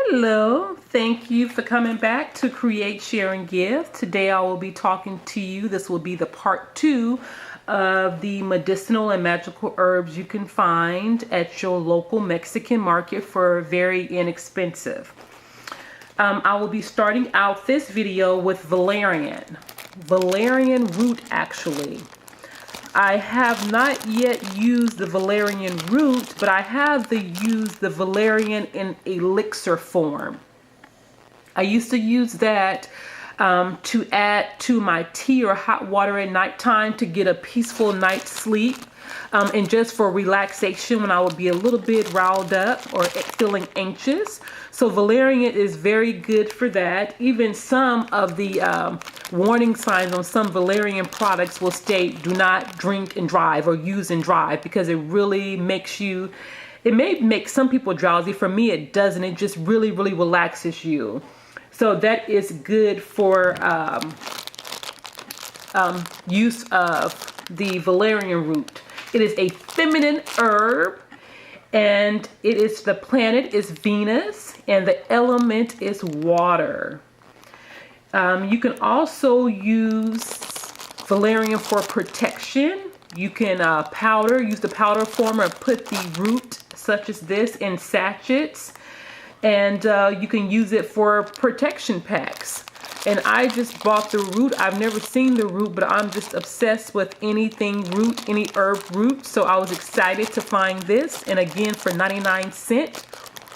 Hello, thank you for coming back to Create, Share, and Give. Today I will be talking to you. This will be the part 2 of the medicinal and magical herbs you can find at your local Mexican market for very inexpensive. I will be starting out this video with valerian root actually. I have not yet used the valerian root, but I have used the valerian in elixir form. I used to use that to add to my tea or hot water at nighttime to get a peaceful night's sleep, and just for relaxation when I would be a little bit riled up or feeling anxious. So valerian is very good for that. Even some of the warning signs on some valerian products will state do not drink and drive or use and drive, because it really makes you, it may make some people drowsy. For me it doesn't. It just really relaxes you. So that is good for use of the valerian root. It is a feminine herb, and the planet is Venus, and the element is water. You can also use valerian for protection. You can use the powder form, or put the root such as this in sachets, and you can use it for protection packs. And I just bought the root. I've never seen the root, but I'm just obsessed with anything root, any herb root. So I was excited to find this. And again, for 99 cents,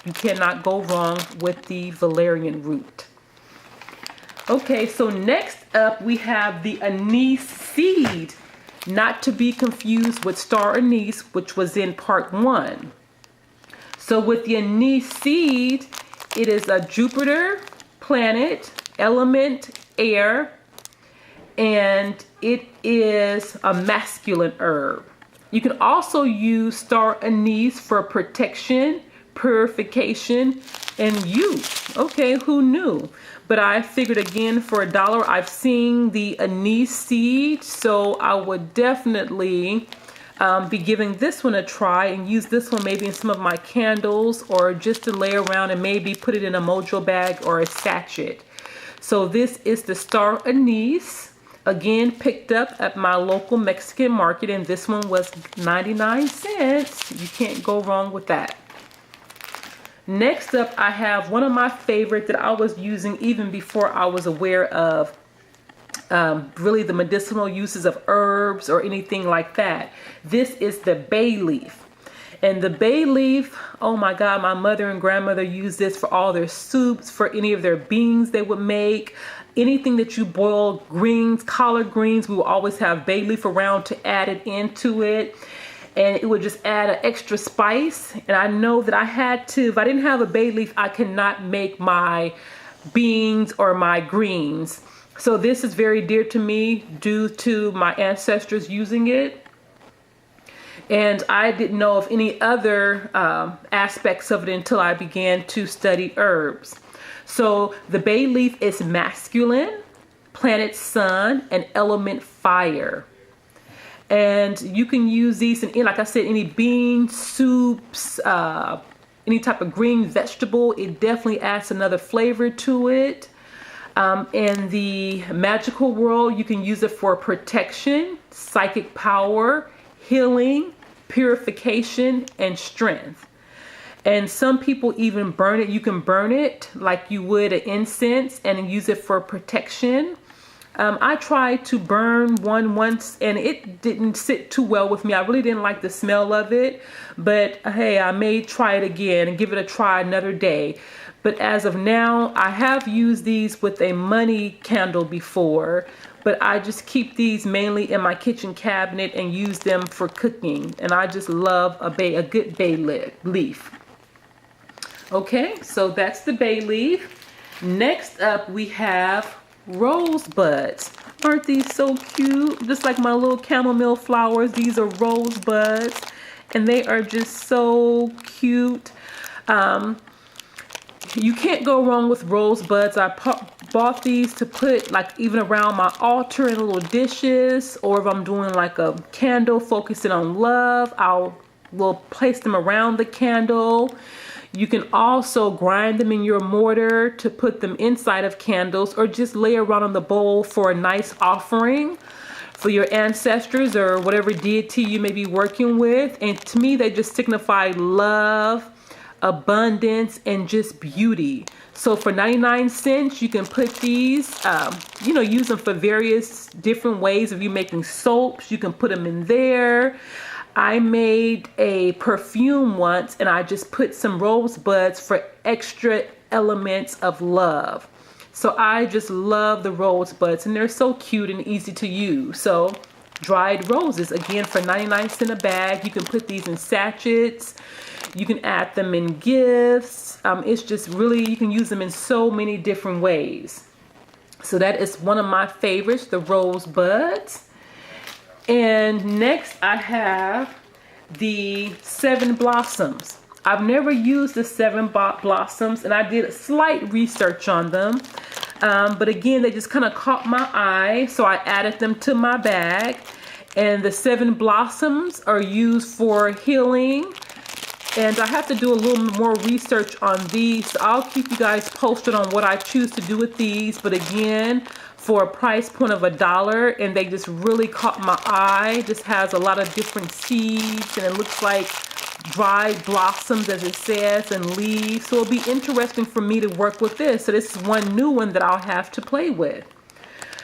you cannot go wrong with the valerian root. Okay, so next up we have the anise seed, not to be confused with star anise, which was in part 1. So with the anise seed, it is a Jupiter planet, element air, and it is a masculine herb. You can also use star anise for protection, purification, and use. Okay, who knew? But I figured, again, for $1, I've seen the anise seed, so I would definitely be giving this one a try, and use this one maybe in some of my candles, or just to lay around and maybe put it in a mojo bag or a sachet. So this is the star anise, again picked up at my local Mexican market, and this one was 99 cents. You can't go wrong with that. Next up, I have one of my favorites that I was using even before I was aware of really the medicinal uses of herbs or anything like that. This is the bay leaf. And the bay leaf, oh my God, my mother and grandmother used this for all their soups, for any of their beans they would make. Anything that you boil, greens, collard greens, we will always have bay leaf around to add it into it. And it would just add an extra spice. And I know that I had to, if I didn't have a bay leaf, I cannot make my beans or my greens. So this is very dear to me due to my ancestors using it. And I didn't know of any other aspects of it until I began to study herbs. So the bay leaf is masculine, planet sun, and element fire. And you can use these in, like I said, any beans, soups, any type of green vegetable. It definitely adds another flavor to it. In the magical world, you can use it for protection, psychic power, healing, purification, and strength. And some people even burn it. You can burn it like you would an incense and use it for protection. I tried to burn one once and it didn't sit too well with me. I really didn't like the smell of it, but hey, I may try it again and give it a try another day. But as of now, I have used these with a money candle before, but I just keep these mainly in my kitchen cabinet and use them for cooking. And I just love a good bay leaf. Okay, so that's the bay leaf. Next up, we have rosebuds. Aren't these so cute? Just like my little chamomile flowers, these are rosebuds, and they are just so cute. You can't go wrong with rosebuds. I bought these to put like even around my altar in little dishes, or if I'm doing like a candle focusing on love, will place them around the candle. You can also grind them in your mortar to put them inside of candles, or just lay around on the bowl for a nice offering for your ancestors or whatever deity you may be working with. And to me, they just signify love, abundance, and just beauty. So for 99 cents, you can put these, use them for various different ways. If you're making soaps, you can put them in there. I made a perfume once, and I just put some rosebuds for extra elements of love. So I just love the rosebuds, and they're so cute and easy to use. So dried roses, again, for 99 cents a bag. You can put these in sachets. You can add them in gifts. It's just really, you can use them in so many different ways. So that is one of my favorites, the rosebuds. And next I have the 7 blossoms. I've never used the 7 blossoms, and I did a slight research on them. But again, they just kind of caught my eye, so I added them to my bag. And the 7 blossoms are used for healing. And I have to do a little more research on these. So I'll keep you guys posted on what I choose to do with these. But again, for a price point of $1, and they just really caught my eye. This has a lot of different seeds, and it looks like dried blossoms, as it says, and leaves. So it'll be interesting for me to work with this. So this is one new one that I'll have to play with.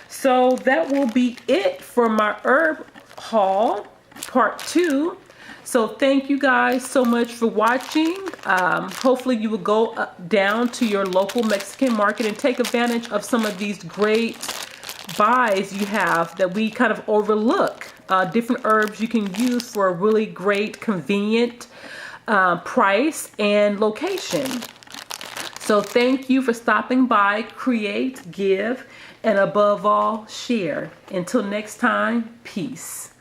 So that will be it for my herb haul, part 2. So thank you guys so much for watching. Hopefully you will go down to your local Mexican market and take advantage of some of these great buys you have that we kind of overlook. Different herbs you can use for a really great, convenient price and location. So thank you for stopping by. Create, give, and above all, share. Until next time, peace.